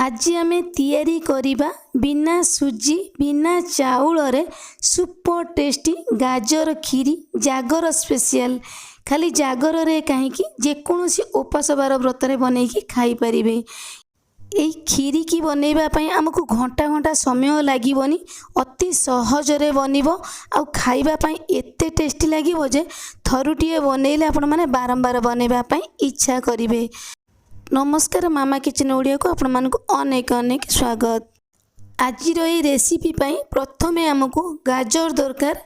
आज आमे तैयारी करिबा बिना सुजी बिना चाउल रे सुपर टेस्टी गाजर खीरी जागर स्पेशल खाली जागर रे कहीं जेकोसी उपास बार व्रत रे बनैकी खाई परिबे। एई खीरी की बनैबा पई हमकु घंटा घंटा समय लागिबोनी, अति सहज रे बनिबो आ खाइबा पई एते टेस्टी लागिबो जे थरुटिए बनैले आपण माने बारंबार बनैबा पई इच्छा करिवे। नमस्कार, मामा किचन ओडिया को आपण मानकु अनेक अनेक स्वागत। आज रेसिपी पई प्रथमे हमकु गाजर दरकार।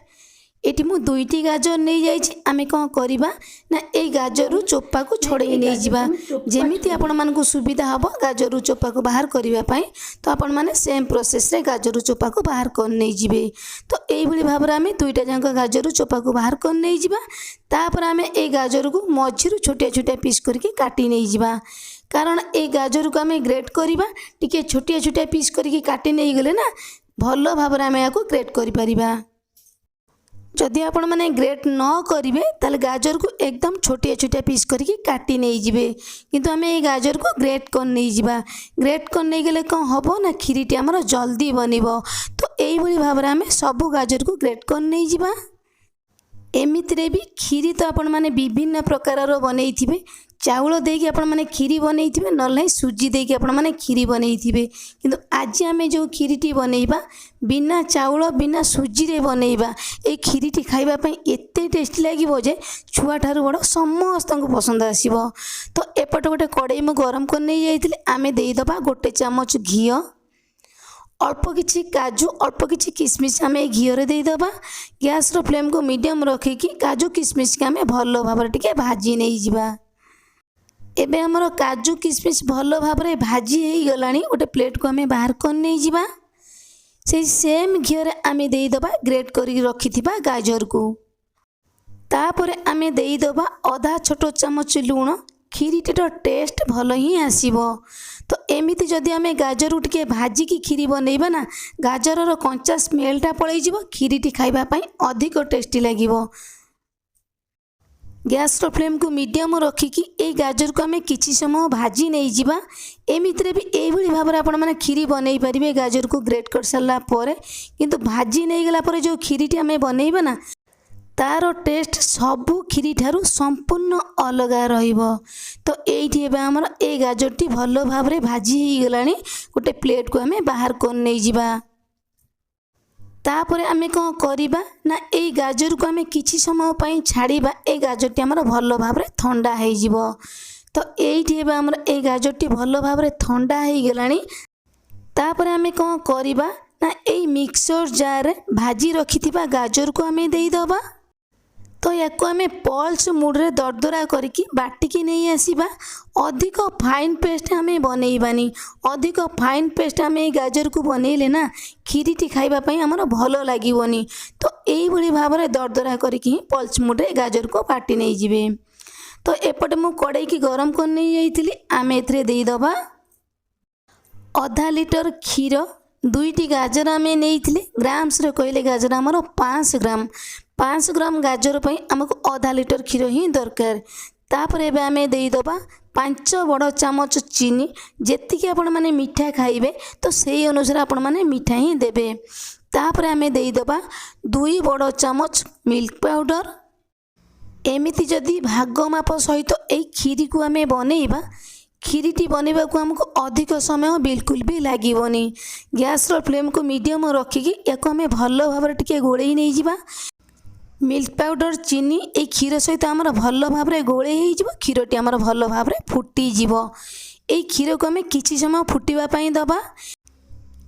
एटी मु दुईटी गाजर नहीं जाइछि। आमे कौन करिबा ना ए गाजर चोपा को छोड़े नहीं जिबा, जेमिति आपण मानकु सुविधा हबो गाजर चोपा को बाहर करिबा पई। तो आपण माने सेम प्रोसेस रे गाजर चोपा को बाहर कर नहीं जिबे। तो एई भली भाबरा आमे दुईटा जांक गाजर चोपा को बाहर कर नहीं जिबा। तापर आमे ए गाजर को मझिरु छोटिया छोटिया पीस करके काटी नहीं जिबा, कारण ए गाजर को आमे ग्रेट करिबा। टिके छोटिया छोटिया पीस करके काटी नहीं गले ना भलो भाबरा आमे याको ग्रेट करि परिबा। जदि आपण माने ग्रेट न करिवे ताले गाजर को एकदम छोटिया छोटिया पीस करके काटी नहीं जिबे, किंतु आमे ए गाजर को ग्रेट कर नहीं जिबा। ग्रेट कर नहीं गले कोन हबो ना खीरीटी हमर जल्दी बनिबो। तो एई भली भाबरा आमे सब गाजर को ग्रेट कर नहीं जिबा। एमितिरे भी खीरी तो आपण माने विभिन्न प्रकार बनई थिबे। चाउल देकी आपण माने खीरी बनई थिबे, नल्ले सुजी देकी आपण माने खीरी बनई थिबे, किंतु आज आमे जो खीरीटी बनैबा बिना चाउल बिना सुजी रे बनैबा। ए खीरीटी खाइबा पई एते टेस्टी लागिबो जे छुआ ठारू बड़ समस्त को पसंद आसीबो। तो एपट गोटे कड़ाई मु गरम कर नै जाइतिले, आमे देई दबा गोटे चामच घी, अल्प किछि काजू अल्प किछि किसमिश आमे घी रे देई दबा। गैस रो फ्लेम को मीडियम रखी कि काजू किसमिश के आमे भलो भाबरे टिके भाजी नै जिबा। एबे हमर काजू किसमिश भलो भाबरे भाजी हेई गलानी। गोटे प्लेट को आमे बाहर कर नै जिबा। से सेम घी रे आमे देई दबा ग्रेट करी रखिथिबा गाजर को। तापरे आमे देई दबा आधा छोटो चामच लूण। खीरीटीर टेस्ट भल ही आसीबो। तो एमिति जदि आमे गाजर टिके भाजी की खीरी बनैबा ना, गाजर रो कंचा स्मेलटा पळै जिवो, खीरीटी खाइबा पई अधिक टेस्टी लागिबो। गैस रो फ्लेम को मीडियम रखी कि ए गाजर को आमे किछि समय भाजी नै जिबा। एमितिरे भी एई भली भाबरे आपण माने खीरी बनै परिबे गाजर को ग्रेट कर सारला परे, किंतु भाजी नै गला परे जो खीरीटी आमे बनैबा ना तार टेस्ट सबू खीरी ठारू संपूर्ण अलग रहिबो। तो एइठी एबे हमर ए गाजरटी भलो भाबरे भाजी हेई गलानी। गोटे प्लेट को आमे बाहर कर नै जिबा। तापरे आमे कोन करिबा ना ए गाजर को आमे किछि समय पई छाड़ीबा। ए गाजरटी हमर भलो भाबरे ठंडा हेई जिवो। तो एइठी एबे हमर ए गाजरटी भलो भाबरे ठंडा हेई गलानी। तापरे आमे कोन करिबा ना ए मिक्सर जार रे भाजी रखिथिबा गाजर को आमे देई दबा। तो याको आमे पल्स मूड रे दरदरा करके बाटिकी नहीं आसीबा। अधिक फाइन पेस्ट आमे बनैबानी। अधिक फाइन पेस्ट आमे गाजर को बनैले ना खीरीटी खाइबा पई हमर भलो लागिबोनी। तो एई भली भाबरे दरदरा करके पल्स मूड रे गाजर को बाटी नहीं जिवे। तो एपटे मु कड़ाई की गरम कर नहीं जाइतिली। आमे एथरे देई दबा आधा लीटर क्षीर। दुईटी गाजर आमे नेइथिले, ग्राम्स रे कहले गाजर हमर 5 ग्राम। 5 ग्राम गाजर पई हमको आधा लीटर क्षीर ही दरकार। तापर एबे आमे देई दबा 5 बड़ चामच चीनी। जेतिकी आपण माने मीठा खाइबे तो सेही अनुसार आपण माने मीठा ही देबे। तापर आमे देई दबा 2 बड़ चामच मिल्क पाउडर। एमिति जदि भाग माप सहित एई खीरी को आमे बनैबा, खीरीटी बनैबा को हमको अधिक समय बिल्कुल भी लागिबोनी। गैस रो फ्लेम को मीडियम रखिकी याको आमे भलो भाबरे टिके गोळेई नै जिबा। मिल्क पाउडर चीनी ए क्षीर सहित आमर भलो भाबरे गोळे हेई जिवो। क्षीरटी आमर भलो भाबरे फुटी जिवो। ए क्षीर को आमे किछि समय फुटिबा पई दबा।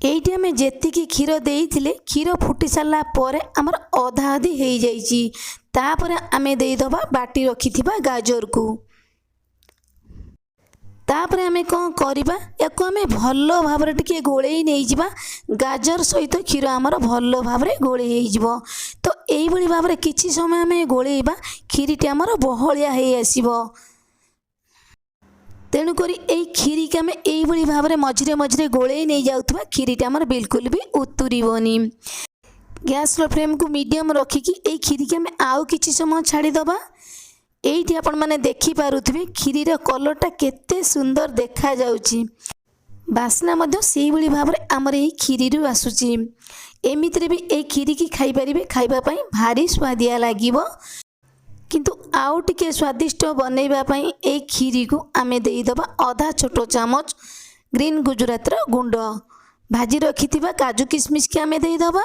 एइठी आमे जेतिकी क्षीर देइथिले क्षीर फुटी सारला परे आमर आधा आधी हेई जाइछि। तापरे आमे देई दबा बाटी रखिथिबा गाजर को। तापरे आमे कोन करिबा याको आमे भलो भाबरे टिके गोळेई नै जिबा। गाजर सहित क्षीर आमर भलो भाबरे गोळे हेई जिवो। तो एई भली भाबरे किछि समय आमे गोळेइबा, खीरीटी आमर बहलिया हेई आसीबो। तेणु करी एई खीरी के आमे एई भली भाबरे मझिरे मझिरे गोळेई नै जाउथबा, खीरीटी आमर बिल्कुल भी उतुरिबोनी। गैस रो फ्लेम को मीडियम रखी कि एई खीरी के आमे आउ किछि समय छाड़ी दबा। एइठी आपण माने देखि पारुथिबे खीरीर कलरटा केते सुंदर देखा जाउची। ବାସ୍ନା ମଧ୍ୟ ସେଇଭଳି ଭାବରେ ଆମର ଏହି କ୍ଷୀରିରୁ ଆସୁଛି। ଏମିତିରେ ବି ଏହି କ୍ଷୀରିକି ଖାଇପାରିବେ, ଖାଇବା ପାଇଁ ଭାରି ସୁଆଦିଆ ଲାଗିବ। କିନ୍ତୁ ଆଉ ଟିକେ ସ୍ୱାଦିଷ୍ଟ ବନେଇବା ପାଇଁ ଏହି କ୍ଷୀରିକୁ ଆମେ ଦେଇଦେବା ଅଧା ଛୋଟ ଚାମଚ ଗ୍ରୀନ୍ ଗୁଜୁରାତର ଗୁଣ୍ଡ। ଭାଜି ରଖିଥିବା କାଜୁ କିସମିସକି ଆମେ ଦେଇଦେବା।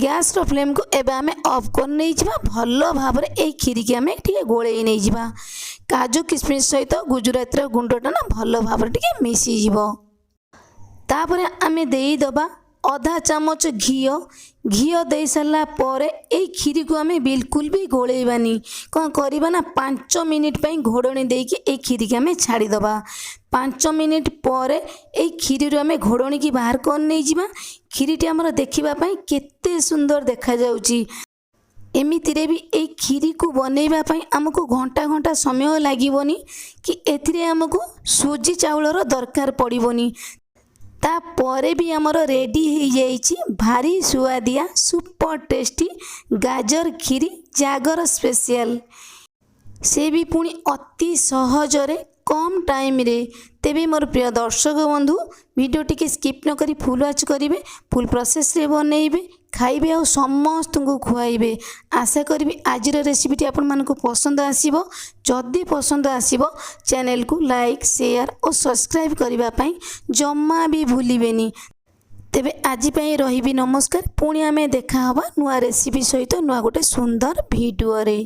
ଗ୍ୟାସ୍ର ଫ୍ଲେମ୍କୁ ଏବେ ଆମେ ଅଫ୍ କରି ନେଇଯିବା। ଭଲ ଭାବରେ ଏହି କ୍ଷୀରିକି ଆମେ ଟିକେ ଗୋଳେଇ ନେଇଯିବା। କାଜୁ କିସମିସ ସହିତ ଗୁଜୁରାତର ଗୁଣ୍ଡଟା ନା ଭଲ ଭାବରେ ଟିକେ ମିଶିଯିବ। ତାପରେ ଆମେ ଦେଇଦେବା ଅଧା ଚାମଚ ଘିଅ। ଘିଅ ଦେଇ ସାରିଲା ପରେ ଏହି କ୍ଷୀରିକୁ ଆମେ ବିଲକୁଲ ବି ଗୋଳେଇବାନି। କ'ଣ କରିବା ନା 5 ମିନିଟ୍ ପାଇଁ ଘୋଡ଼ଣି ଦେଇକି ଏହି କ୍ଷୀରିକି ଆମେ ଛାଡ଼ିଦେବା। 5 ମିନିଟ୍ ପରେ ଏହି କ୍ଷୀରିରୁ ଆମେ ଘୋଡ଼ଣିକି ବାହାର କରି ନେଇଯିବା। କ୍ଷୀରିଟି ଆମର ଦେଖିବା ପାଇଁ କେତେ ସୁନ୍ଦର ଦେଖାଯାଉଛି। ଏମିତିରେ ବି ଏହି କ୍ଷୀରିକୁ ବନେଇବା ପାଇଁ ଆମକୁ ଘଣ୍ଟା ଘଣ୍ଟା ସମୟ ଲାଗିବନି କି ଏଥିରେ ଆମକୁ ସୁଜି ଚାଉଳର ଦରକାର ପଡ଼ିବନି। ତାପରେ ବି ଆମର ରେଡ଼ି ହେଇଯାଇଛି ଭାରି ସୁଆଦିଆ ସୁପର ଟେଷ୍ଟି ଗାଜର କ୍ଷୀରି, ଜାଗର ସ୍ପେଶିଆଲ। ସେ ବି ପୁଣି ଅତି ସହଜରେ କମ୍ ଟାଇମ୍ରେ। ତେବେ ମୋର ପ୍ରିୟ ଦର୍ଶକ ବନ୍ଧୁ, ଭିଡ଼ିଓଟିକେ ସ୍କିପ୍ ନ କରି ଫୁଲ୍ ୱାଚ୍ କରିବେ, ଫୁଲ୍ ପ୍ରୋସେସ୍ରେ ବନେଇବେ, ଖାଇବେ ଆଉ ସମସ୍ତଙ୍କୁ ଖୁଆଇବେ। ଆଶା କରିବି ଆଜିର ରେସିପିଟି ଆପଣମାନଙ୍କୁ ପସନ୍ଦ ଆସିବ। ଯଦି ପସନ୍ଦ ଆସିବ ଚ୍ୟାନେଲକୁ ଲାଇକ୍, ସେୟାର ଓ ସବସ୍କ୍ରାଇବ୍ କରିବା ପାଇଁ ଜମା ବି ଭୁଲିବେନି। ତେବେ ଆଜି ପାଇଁ ରହିବି ନମସ୍କାର। ପୁଣି ଆମେ ଦେଖା ହେବା ନୂଆ ରେସିପି ସହିତ ନୂଆ ଗୋଟେ ସୁନ୍ଦର ଭିଡ଼ିଓରେ।